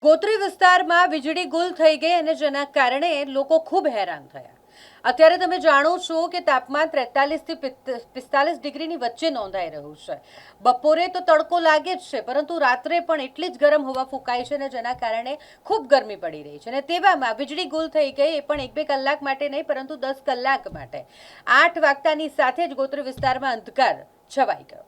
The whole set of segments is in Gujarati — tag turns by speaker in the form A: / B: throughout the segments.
A: ગોત્રી વિસ્તારમાં વીજળી ગુલ થઈ ગઈ અને જેના કારણે લોકો ખૂબ હેરાન થયા। અત્યારે તમે જાણો છો કે તાપમાન 43 થી 45 ડિગ્રીની વચ્ચે નોંધાઈ રહ્યું છે। બપોરે તો તડકો લાગે જ છે, પરંતુ રાત્રે પણ એટલી જ ગરમ હવા ફૂંકાય છે અને જેના કારણે ખૂબ ગરમી પડી રહી છે। અને તેવામાં વીજળી ગુલ થઈ ગઈ, એ પણ 1-2 કલાક માટે નહીં, પરંતુ 10 કલાક માટે। 8 વાગતાની સાથે જ ગોત્રી વિસ્તારમાં અંધકાર છવાઈ ગયો।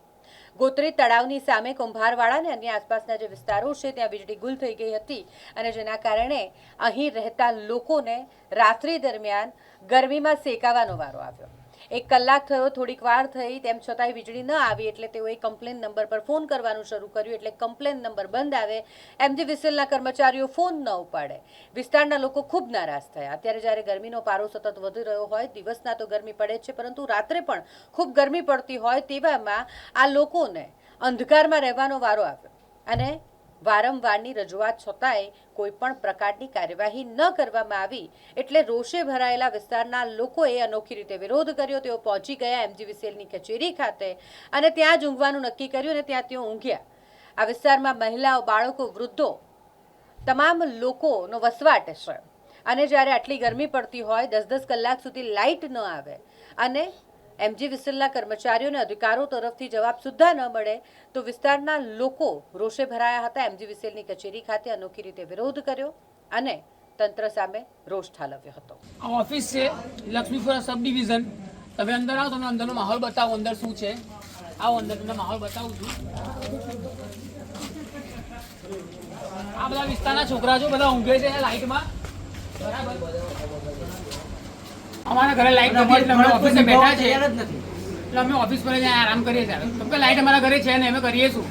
A: ગોત્રી તળાવની સામે કુંભારવાડા અને અન્ય આસપાસના જે વિસ્તારો છે ત્યાં વીજળી ગુલ થઈ ગઈ હતી અને જેના કારણે અહીં રહેતા લોકોને રાત્રિ દરમિયાન ગરમીમાં સેકાવાનો વારો આવ્યો। 1 કલાક થયો, થોડીક વાર થઈ, તેમ છતાંય વીજળી ન આવી એટલે તેઓએ કમ્પ્લેન નંબર પર ફોન કરવાનું શરૂ કર્યું। એટલે કમ્પ્લેન નંબર બંધ આવે, એમજીવીસીએલના કર્મચારીઓ ફોન ન ઉપાડે, વિસ્તારના લોકો ખૂબ નારાજ થયા। અત્યારે જ્યારે ગરમીનો પારો સતત વધી રહ્યો હોય, દિવસના તો ગરમી પડે જ છે, પરંતુ રાત્રે પણ ખૂબ ગરમી પડતી હોય, તેવામાં આ લોકોને અંધકારમાં રહેવાનો વારો આવ્યો અને વારંવારની રજૂઆત છતાંય કોઈ પણ પ્રકારની કાર્યવાહી ન કરવામાં આવી એટલે રોષે ભરાયેલા વિસ્તારના લોકોએ અનોખી રીતે વિરોધ કર્યો। તેઓ પહોંચી ગયા એમજીવીસીએલની કચેરી ખાતે અને ત્યાં જ ઊંઘવાનું નક્કી કર્યું અને ત્યાં તેઓ ઊંઘ્યા। આ વિસ્તારમાં મહિલાઓ, બાળકો, વૃદ્ધો, તમામ લોકોનો વસવાટ છે અને જ્યારે આટલી ગરમી પડતી હોય, 10-10 કલાક સુધી લાઇટ ન આવે અને એમજીવીસીએલના કર્મચારીઓને અધિકારો તરફથી જવાબ સુદ્ધા ન મળે તો વિસ્તારના લોકો રોષે ભરાયા હતા। એમજીવીસીએલની કચેરી ખાતે અનોખી રીતે વિરોધ કર્યો અને તંત્ર સામે રોષ ઠાલવ્યો હતો।
B: આ ઓફિસ છે લક્ષ્મીપુરા સબ ડિવિઝન। તમે અંદર આવો, તમને અંદરનો માહોલ બતાવો, અંદર શું છે આવો, અંદર તમને માહોલ બતાવું છું। આ બધા વિસ્તારના છોકરા જો બધા ઊંઘે છે લાઇટમાં, બરાબર। અમારા ઘરે લાઇટ નથી એટલે અમે ઓફિસે બેઠા છે, એટલે અમે ઓફિસ પર જ આરામ કરીએ છીએ। કેમ કે લાઇટ અમારા ઘરે છે ને અમે કરીએ શું,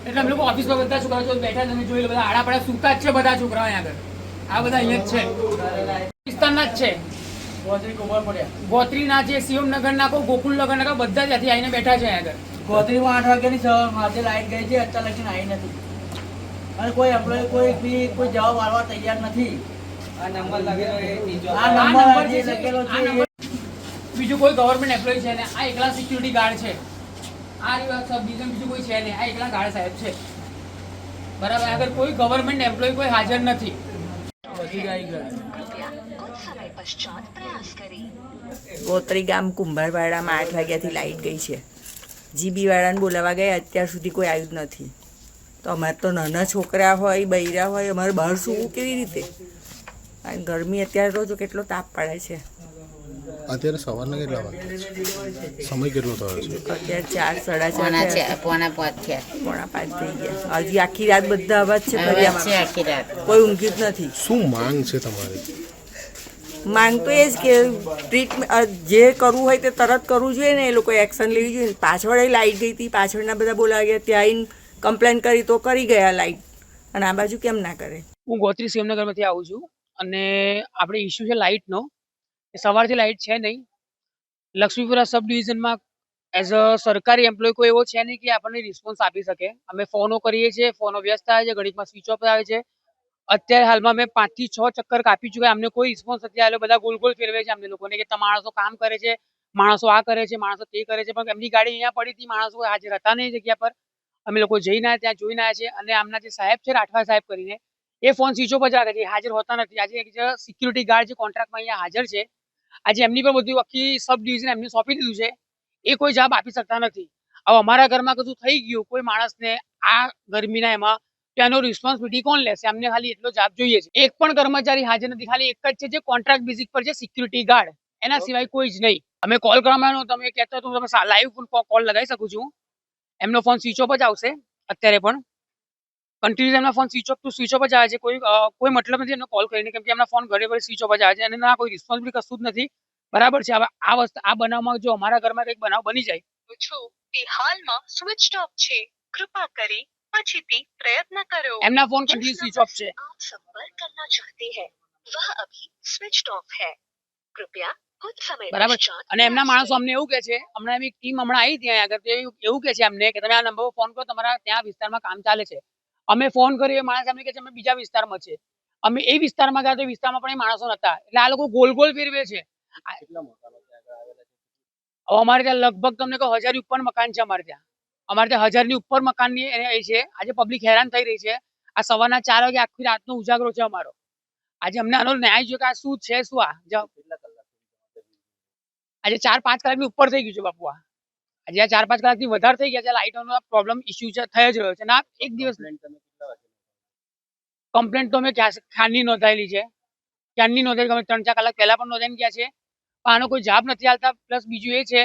B: એટલે અમે લોકો ઓફિસ પર બધા છોકરાઓ બેઠા તમે જોઈ લો, બધા આડા પડ્યા સૂતા જ છે બધા છોકરાઓ અહીંયા આગળ। આ બધા અહીંયા જ છે, વિસ્તારના જ છે, ગોત્રીના છે, શિવમનગરના કો, ગોકુલનગરના કો, બધા ત્યાંથી આવીને બેઠા છે અહીંયા આગળ।
C: ગોત્રીમાં 8 વાગ્યાની સાંજે લાઈટ ગઈ છે, અત્યાર લગીને આવી નથી અને કોઈ એમ્પ્લોય કોઈ જવાબ આપવા તૈયાર નથી। આ નંબર લગેલો છે,
B: બીજું કોઈ ગવર્મેન્ટ એમ્પ્લોય છે ને, આ એકલા સિક્યુરિટી ગાર્ડ છે। આ સબ ડિવિઝન બીજું કોઈ છે નહીં, આ એકલા ગાર્ડ સાહેબ છે, બરાબર। આગળ કોઈ ગવર્મેન્ટ એમ્પ્લોય કોઈ હાજર નથી।
D: ગોત્રી ગામ કુંભારવાડામાં 8 વાગ્યાથી લાઇટ ગઈ છે। જીબી વાળાને બોલાવવા ગયા, અત્યાર સુધી કોઈ આવ્યું જ નથી। તો અમારે તો નાના છોકરા હોય, બૈરા હોય, અમારે બહાર સૂવું કેવી રીતે? અને ગરમી અત્યારે તો જો કેટલો તાપ પડે છે।
E: અત્યારે સવારના કેટલા વાગે સમય કેટલો થયો છે?
D: અત્યારે 4, 4:30
F: પોણા 5 થયા,
D: પોણા 5 થઈ ગયા। હજી આખી રાત બધા અવાજ છે ફરિયામાં,
F: આખી રાત
D: કોઈ ઊંઘ્યું જ નથી।
E: શું માંગ છે તમારી?
D: માંગ તો એ જ કે ટ્રીટમેન્ટ જે કરવું હોય તે તરત કરવું જોઈએ ને, એ લોકોએ એક્શન લેવી જોઈએ। પાછળ લાઇટ ગઈ હતી, પાછળના બધા બોલાવા ગયા, ત્યાં આવીને કમ્પ્લેન કરી તો કરી ગયા લાઇટ, અને આ બાજુ કેમ ના કરે?
B: હું ગોત્રી શિવનગરમાંથી આવું છું અને આપણે ઇસ્યુ છે લાઇટનો। સવારથી લાઇટ છે નહીં। લક્ષ્મીપુરા સબ ડિવિઝનમાં એઝ અ સરકારી એમ્પ્લોય કોઈ એવો છે નહીં કે આપણને રિસ્પોન્સ આપી શકે। અમે ફોનો કરીએ છીએ, ફોનો વ્યસ્ત આવે છે, ઘડીકમાં સ્વિચ ઓફ આવે છે। અત્યારે હાલમાં મેં 5 થી 6 ચક્કર કાપી ચૂક્યા, અમને કોઈ રિસ્પોન્સ નથી આવ્યો। બધા ગોલ ગોલ ફેરવે છે અમને લોકોને કે માણસો કામ કરે છે, માણસો આ કરે છે, માણસો તે કરે છે, પણ એમની ગાડી અહીંયા પડી હતી, માણસો હાજર હતા નહીં જગ્યા પર। અમે લોકો જઈને આવ્યા, ત્યાં જોઈને આવ્યા છે અને આમના જે સાહેબ છે રાઠવા સાહેબ કરીને, એ ફોન સ્વિચ ઓફ જ રાખે છે, હાજર હોતા નથી। આજે સિક્યુરિટી ગાર્ડ જે કોન્ટ્રાક્ટમાં અહીંયા હાજર છે, આજે એમની પર બધું આખી સબ ડિવિઝન એમને સોંપી દીધું છે, એ કોઈ જવાબ આપી શકતા નથી। હવે અમારા ઘરમાં કશું થઈ ગયું કોઈ માણસને આ ગરમીના એમાં, તેનો રિસ્પોન્સિબિલિટી કોણ લેશે? અમને ખાલી એટલો જવાબ જોઈએ છે। એક પણ કર્મચારી હાજર નથી, ખાલી એક જ છે જે કોન્ટ્રાક્ટ બેઝિક પર છે, સિક્યુરિટી ગાર્ડ, એના સિવાય કોઈ જ નહીં। અમે કોલ કરવામાં, તમે કહેતો તો તમે લાઈવ કોલ લગાવી શકું છું। એમનો ફોન સ્વિચ ઓફ જ આવશે અત્યારે પણ, કન્ટિન્યુઅસ એમના ફોન સ્વિચ ઓફ જ આવે છે। કોઈ મતલબ નથી એમને કોલ કરીને, કેમ કે એમના ફોન ઘરે ઘરે સ્વિચ ઓફ જ આવે છે અને ના કોઈ રિસ્પોન્સિબિલિટી કશું જ નથી, બરાબર છે। હવે આ બનાવમાં જો અમારા ઘરમાં કંઈક બનાવ બની જાય
G: તે હાલમાં સ્વિચ ઓફ છે, કૃપા કરી પછીથી પ્રયત્ન કરો।
B: એમના ફોન કન્ટિન્યુ સ્વિચ ઓફ છે।
G: आप संपर्क करना चाहते हैं वह अभी स्विच ऑफ है, कृपया कुछ समय
B: બરાબર।
G: पश्चात
B: અને એમના માણસો અમને એવું કહે છે, હમણાં એમની ટીમ હમણાં આવી ત્યાં આગળ, એવું કહે છે અમને કે તમે આ નંબર પર ફોન કરો, તમારા ત્યાં વિસ્તારમાં કામ ચાલે છે। અમે ફોન કરીએ, માણસ અમને કહે છે અમે બીજા વિસ્તારમાં છે। અમે એ વિસ્તારમાં ગયા તો વિસ્તારમાં પણ એ માણસો નતા, એટલે આ લોકો ગોલ ગોલ ફેરવે છે। અમારે ત્યાં લગભગ તમને કહો 1000 ની ઉપર મકાન છે। અમારે ત્યાં 1000 ની ઉપર મકાનની એ છે। આજે પબ્લિક હેરાન થઈ રહી છે। આ સવારના 4 વાગે આખી રાતનો ઉજાગરો છે અમારો. આજે અમને આનો ન્યાય જોઈએ કે આ શું છે શું આજે 4-5 કલાકની ઉપર થઈ ગયું છે બાપુ. આજે આ 4-5 કલાકથી વધારે થઈ ગયા છે. લાઇટોનો પ્રોબ્લેમ ઇસ્યુ છે થઈ જ રહ્યો છે. ના એક દિવસ કમ્પ્લેન્ટ તો અમે ખાનની નોંધાયેલી છે, ક્યારની નોંધાયેલી, અમે 3-4 કલાક પહેલા પણ નોંધાઈને ગયા છે, પણ આનો કોઈ જવાબ નથી આલતા. પ્લસ બીજું એ છે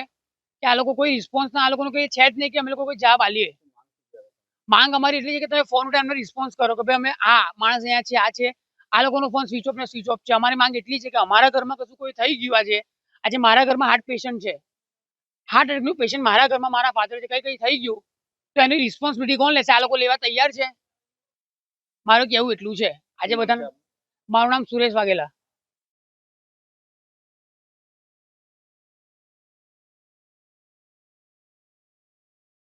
B: કે આ લોકો કોઈ રિસ્પોન્સ ના, આ લોકોનો કોઈ છે જ નહીં કે અમે લોકો કોઈ જવાબ આલીએ. માંગ અમારી એટલી છે કે તમે ફોન ઉઠાવીને રિસ્પોન્સ કરો કે ભાઈ અમે માણસ અહીંયા છે, આ છે. આ લોકોનો ફોન સ્વિચ ઓફ ને સ્વિચ ઓફ છે. અમારી માંગ એટલી છે કે અમારા ઘરમાં કશું કોઈ થઈ ગયું આજે મારા ઘરમાં હાર્ટ પેશન્ટ છે, હાર્ટ એટેકનું પેશન્ટ મારા ઘરમાં મારા ફાધર છે, કઈ થઈ ગયું તો એની રિસ્પોન્સિબિલિટી કોણ લેશે? આ લોકો લેવા તૈયાર છે? મારું કેવું એટલું છે. આજે બધા, મારું નામ સુરેશ વાઘેલા.